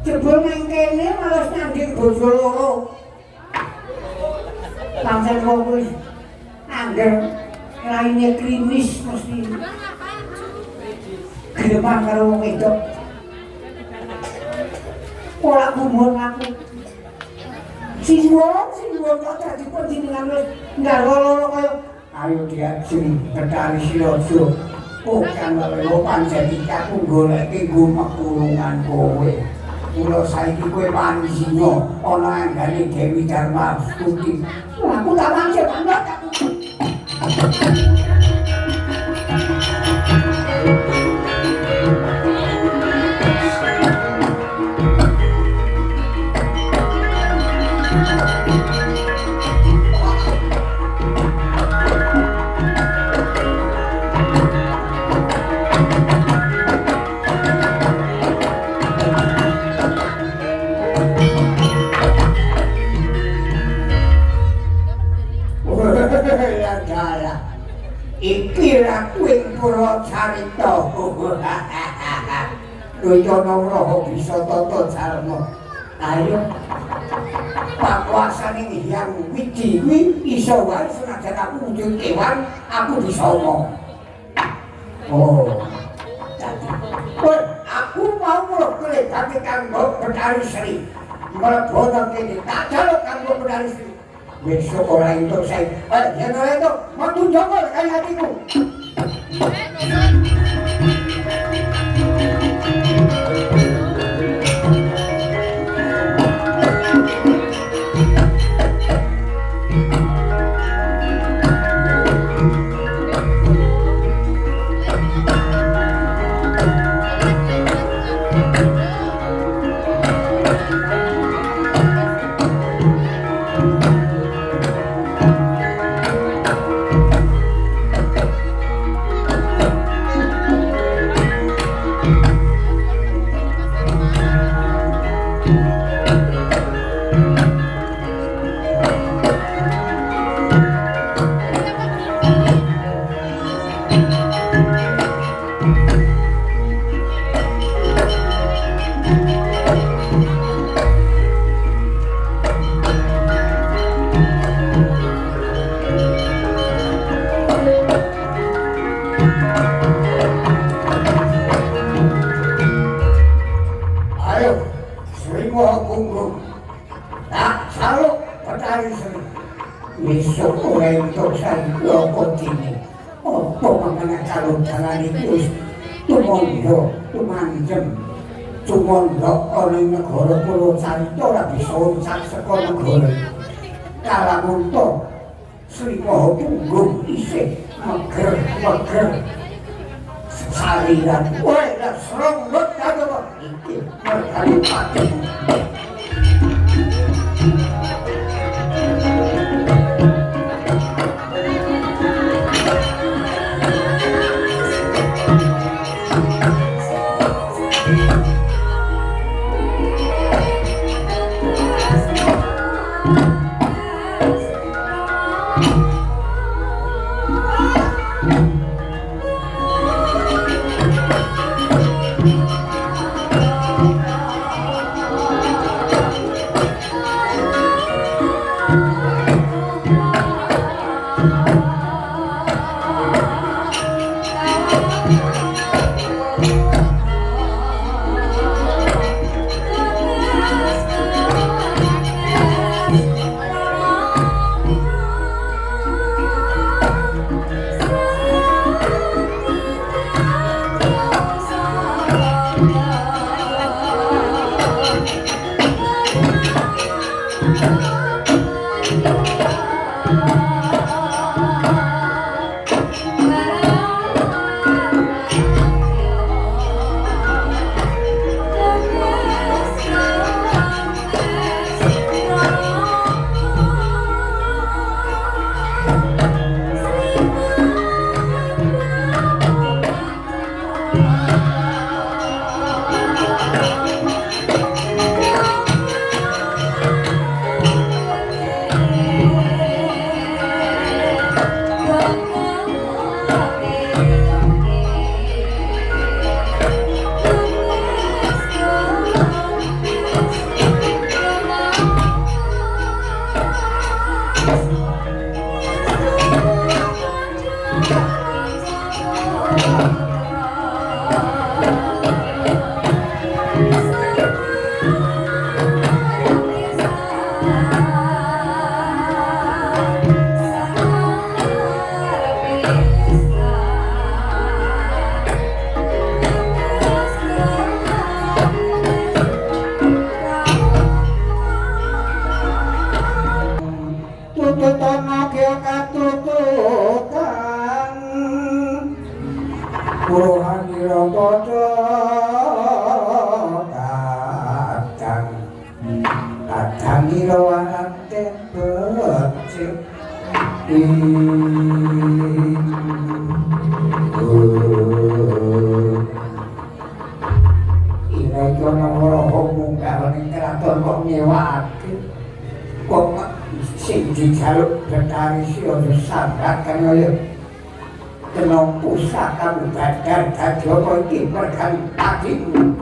Jebul nang kene malah nyanding bojo loro. Langsung wong wis angger raine krimis mesti. Greman karo wong wedok. Ora gumun aku. Siwon kok dadi panjenengan wis nggawa loro kaya ayo diajeng Betari Silojo. Oh kan lho pancen iki aku goleki nggo mekulungan kowe. Mula saiki kowe wani singa ana anggane Dewi Dharma Stuti. Aku tak wancet ana aku. Iki rakuing pura carita. Duryana Raha bisa tata carma. Ayo pakuasane Hyang Widi kuwi iso wae senajan aku wujud kewan, aku bisa omong. Oh. Aku mau mlebet dadi kanggo Betari Sri. Mlebu kene tak jaluk kanggo Betari Sri. Besok orang itu saya, yang orang itu mau tunjukkan kayak hatiku. Cumondhok ana ing negara Purwocarita ora bisa uncak saka negara. Kalamun to Sri Maha Punggung isih meger saliran. Kowe lek sronggot karo iki mergane pati. Ira ana ora ngomong karo ning kraton kok nyewake. Kok sing dijaluk Betari sira sabat kan kaya kena pusaka badar dadi apa iki perkara adikmu.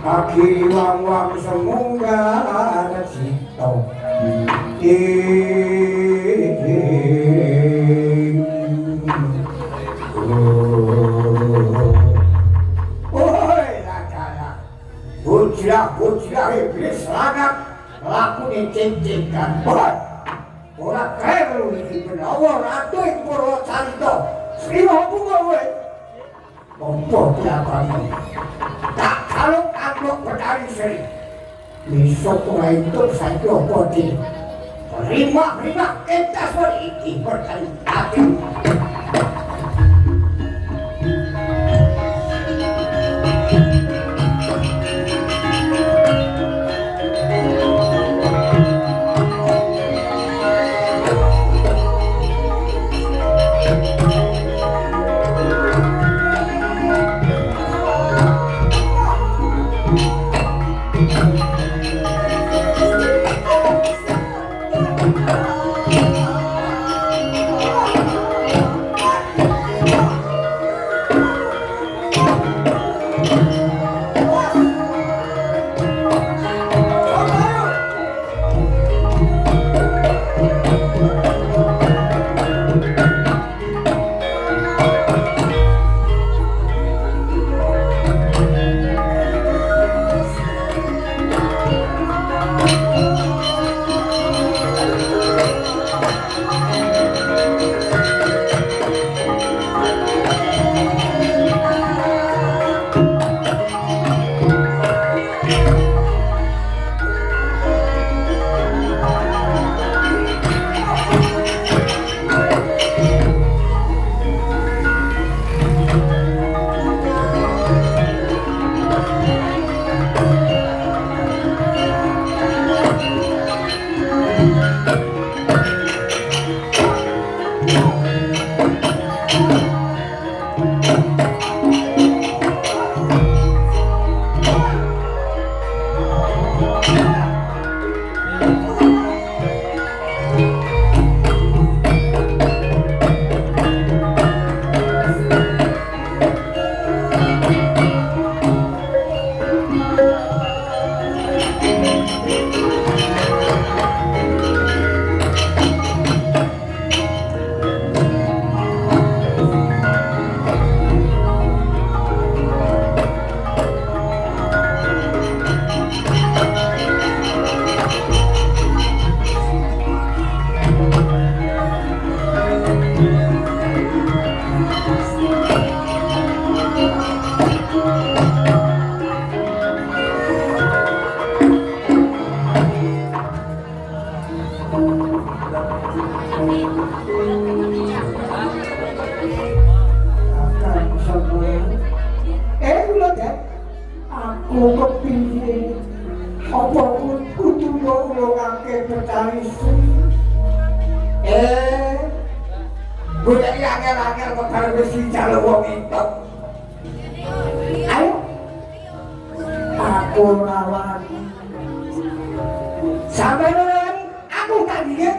Kaki wang-wang semunggar cito bujra iblis langat lakune cincingkan ora kelu iki menawa ratu ing Purwacarita sriwa bunga kowe pompo lakone tak kalung amplok Betari Sri besok ora entuk saiki apa di rima entas iki berkali-kali Kula Dek, aku kepingin apa kudu ngulungake Betari Sri. Golek angel-angel kok bareng wis dijaluk wong entuk. Ayo. Aku lawan. Sampai lawan aku tak dikit.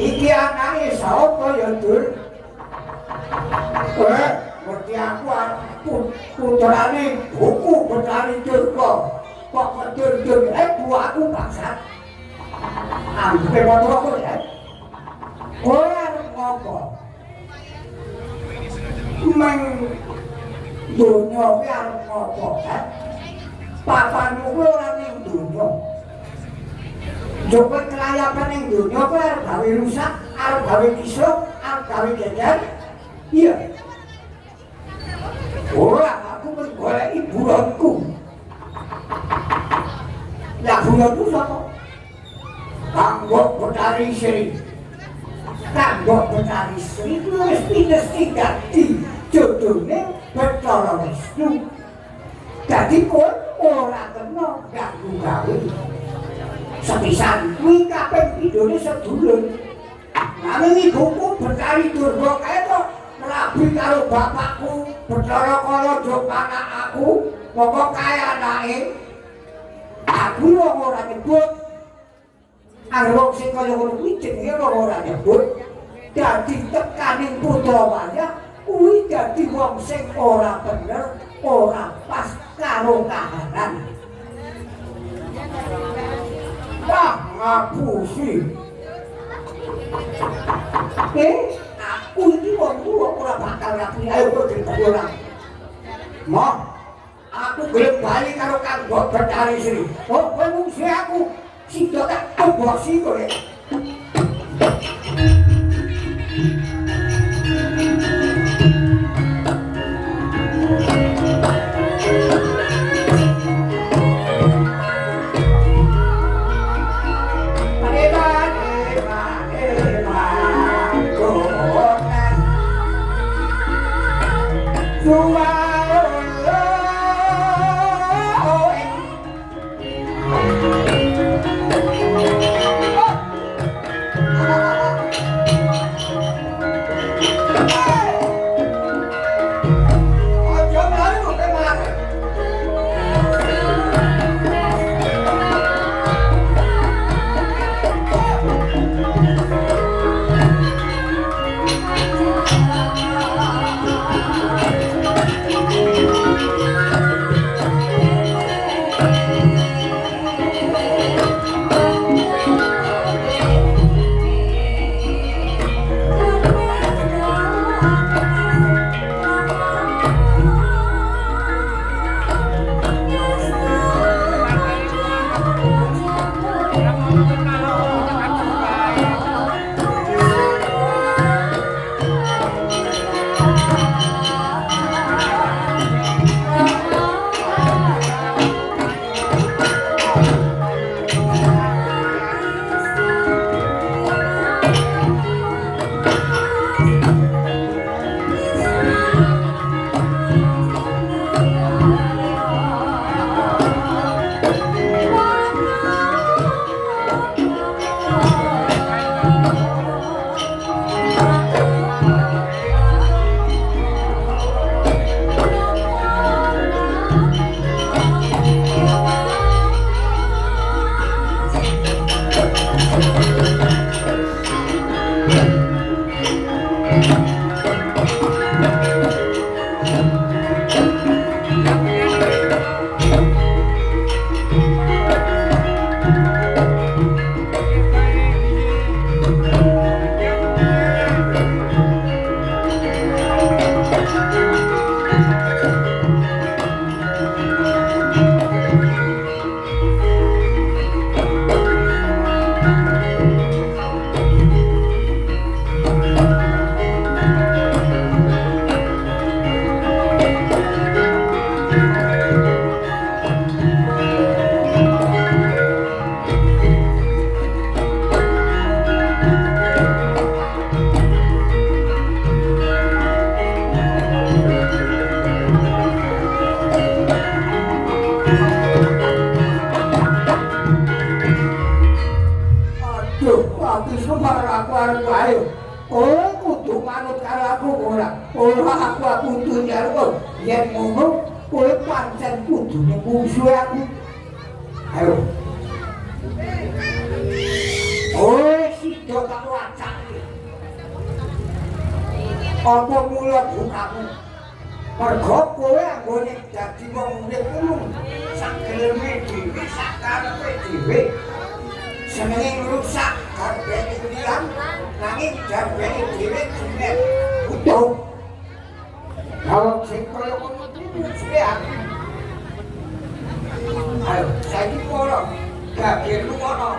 Iki anake sapa ya, Dur? Ngerti aku putrane buku Betari Durga. Kok kedur-dur buahku bangsat. Ampe padha kok ya. Kowe arep ngopo? Meng donya kuwi arep ngopo, Papanmu kuwi ora ning donya. Jokowi kelayapan yang dunia kok harus gawe rusak, harus gawe kisruh, harus gawe geger. Iya. Ora, aku menggoleki buronku. Lah buronku sapa? Kanggo Betari Sri. Kanggo Betari Sri wis pinesti dadi jodhone Bathara Wisnu. Dadi kowe ora kena ganggu gawe. Sepisan kuwi kabeh pindhone sedulur. Nanging ibuku Betari Durga kae kok rabi karo bapakku Bathara Kala Jopanak aku, moko kae anake. Aku ora nyebut. Anggere wong sing kaya ngono kuwi jenenge ora nyebut. Dadi tekaning putra wayah kuwi dadi wong sing ora bener, ora pas karo kahanan. Ngapusi. Aku iki wong tuwa ora bakal ngapusi. Ayo kok ditemu ora. Moh, aku gelem bali karo Kanggo Betari Sri. Oh, kowe mungsi aku sida tak tobosi kowe. karo ayo. Kowe kudu manut karo aku ora. Ora aku kudu njaluk. Yen ngono kowe pancen kudu musuh aku. Ayo. Kowe sida tak wacake. Apa mula bukamu? Mergo kowe anggone dadi wong urip kuwi sak geleme dhewe sak karepe dhewe. Senenge ngrusak kabeh liyan nanging jabene dhewe jinet utuh. Kalau sing kaya ngono kuwi aku. Ayo saiki ora gak perlu ono.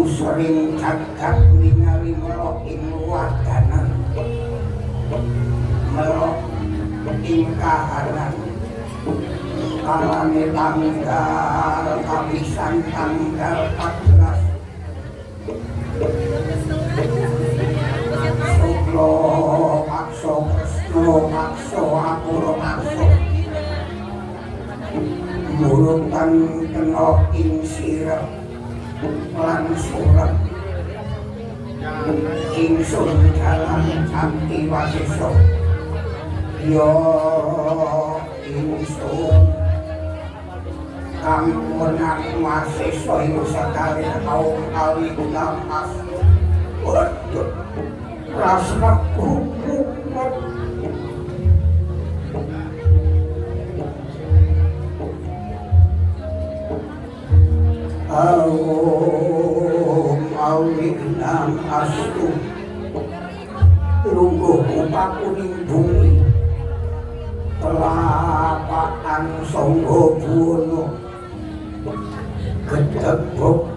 Sering cakap ningali melok ing wadanan melok ing kahanan kalane tanggal kapisan tanggal 14 Suklo pakso Kresno pakso Apuro pakso murutan kena ing sirep lan surat ingsun dalam canti wasiso yo ingsun kang menang wasiso iku sekali kaum kali namas waduh rasna kukumat Awinam astu lungguh upakuning bumi telapakan songgo buwono gedebuk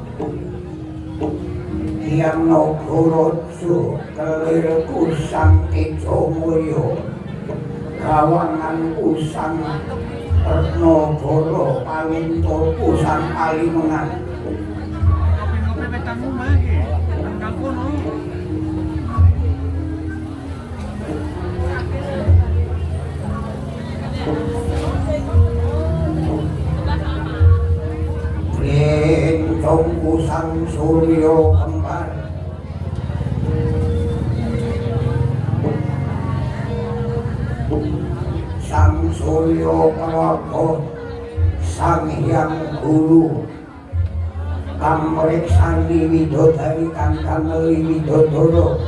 Hyang Nagaraja kelir kusang Tejamoyo gawangan kusang Retnagara Palintur kusang Kalimengan Bentong kusang Surya Kembar Sang Surya Praga Sang Hyang Guru Kamreksani widodari kang kameli widodara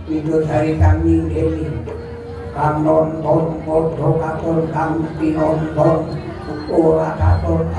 widodari kang ninggeni kang nonton padha katon kang pinonton ora katon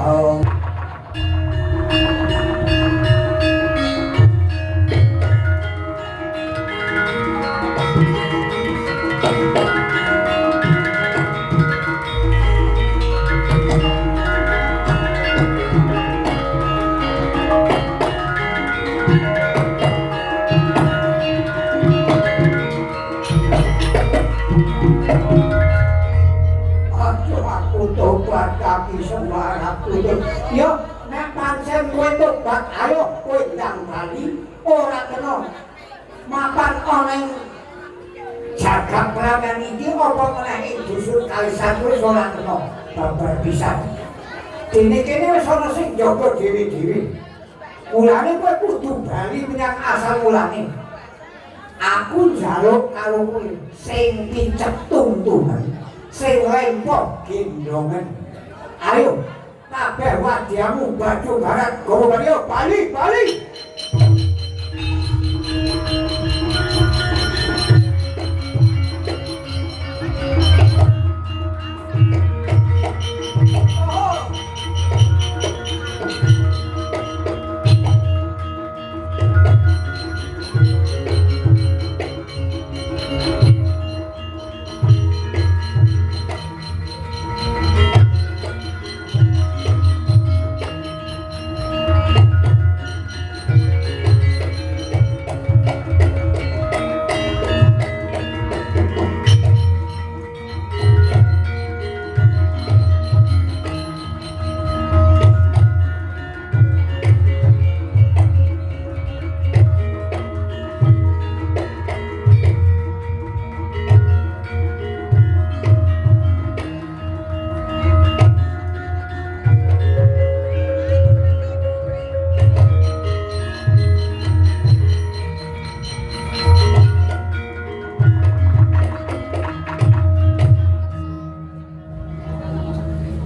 yo nek pancen kowe tobat ayo kowe ndang bali ora kena mapan ana ing jagat pramen iki apa meneh ing dusun Kalisan wis ora kena babar pisan dene kene wis ana sing njaga dhewe-dhewe mulane kowe kudu bali menyang asal mulane aku njaluk karo kowe sing pincep tuntunan sing rempok gendongan ayo kabeh wadiamu baju barat gowo bali bali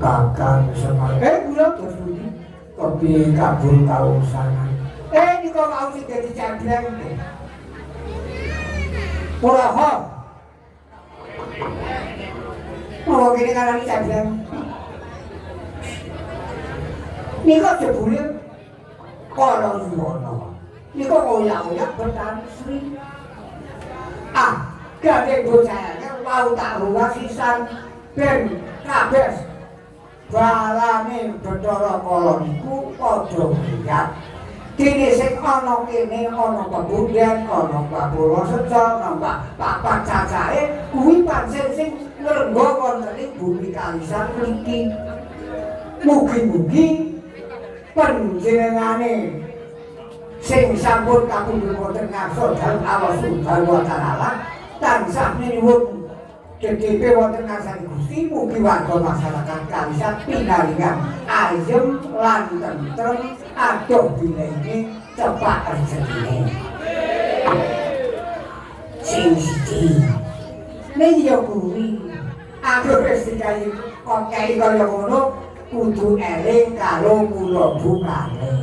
Kakang semar. Kula terus pundi? Kepiye kabul kaurusanan. Niku mau sing dadi cabrang. Ora ho. Oh, kene karani cabrang. Niku jebule para yuwana. Niku oyak-oyak Betari Sri. Gading bocahane wau tak ruwah sisan ben kabeh balane Bathara Kala niku padha ngiyat. Dene sing ana kene ana pebudhen, ana Bapura Seja, ana papat cacahe kuwi pancen sing ngrengga wonten ing bumi kalisan mriki. Mugi-mugi panjenengane sing sampun kapundhut wonten ngarsa dalem Allah Subhanahu wa taala tansah nyuwun DDP wonten ngarsaning Gusti mugi warga masyarakat kalisan pinaringan ayem lan tentrem adoh dinene cepak rezekine. Sing siji nek yo kuwi adoh rezeki kok kaya kaya ngono kudu eling karo kula bukane.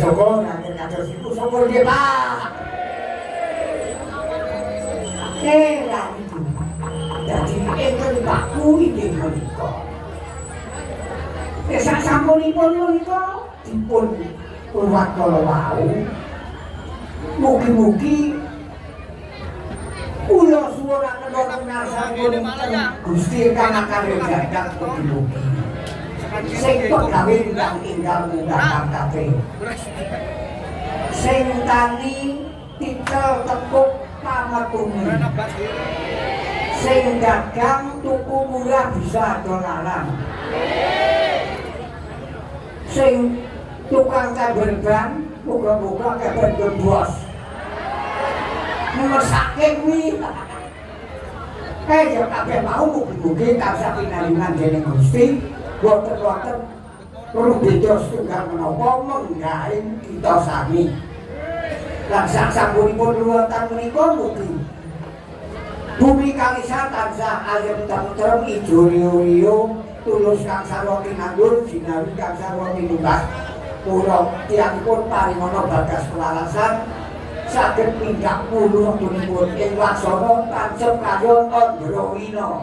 Soko nanti kados iku soko nggih Pak. Lan itu. Dadi enten Pak kuwi nggih menika. Sak sampunipun menika dipun ruwat kala wau. Mugi-mugi kula suwunaken wonten ngarsanipun Gusti kang akale jagat mugi-mugi. Sing pegawe ingkang munggah kabeh. Sing tani tikel tekuk pametune. Sing dagang tuku murah bisa dolaran. Sing tukang kabel ban muga-muga kabel bos. Ngersake kuwi. Ya kabeh mau mugi-mugi tansah pinaringan dening Gusti. Boten-boten perlu beda setunggal menapa menggaing kita sami. Lan sak sampunipun luwatan menika mugi bumi kalisan tansah ayem tentrem ijo riyo-riyo tulus kang sarwa kinandur jinawi kang sarwa tinunggas. Kula tiyangipun paringana bagas kelarasan saged pindhah puluh punipun ing wasana tancep kaya Andrawina.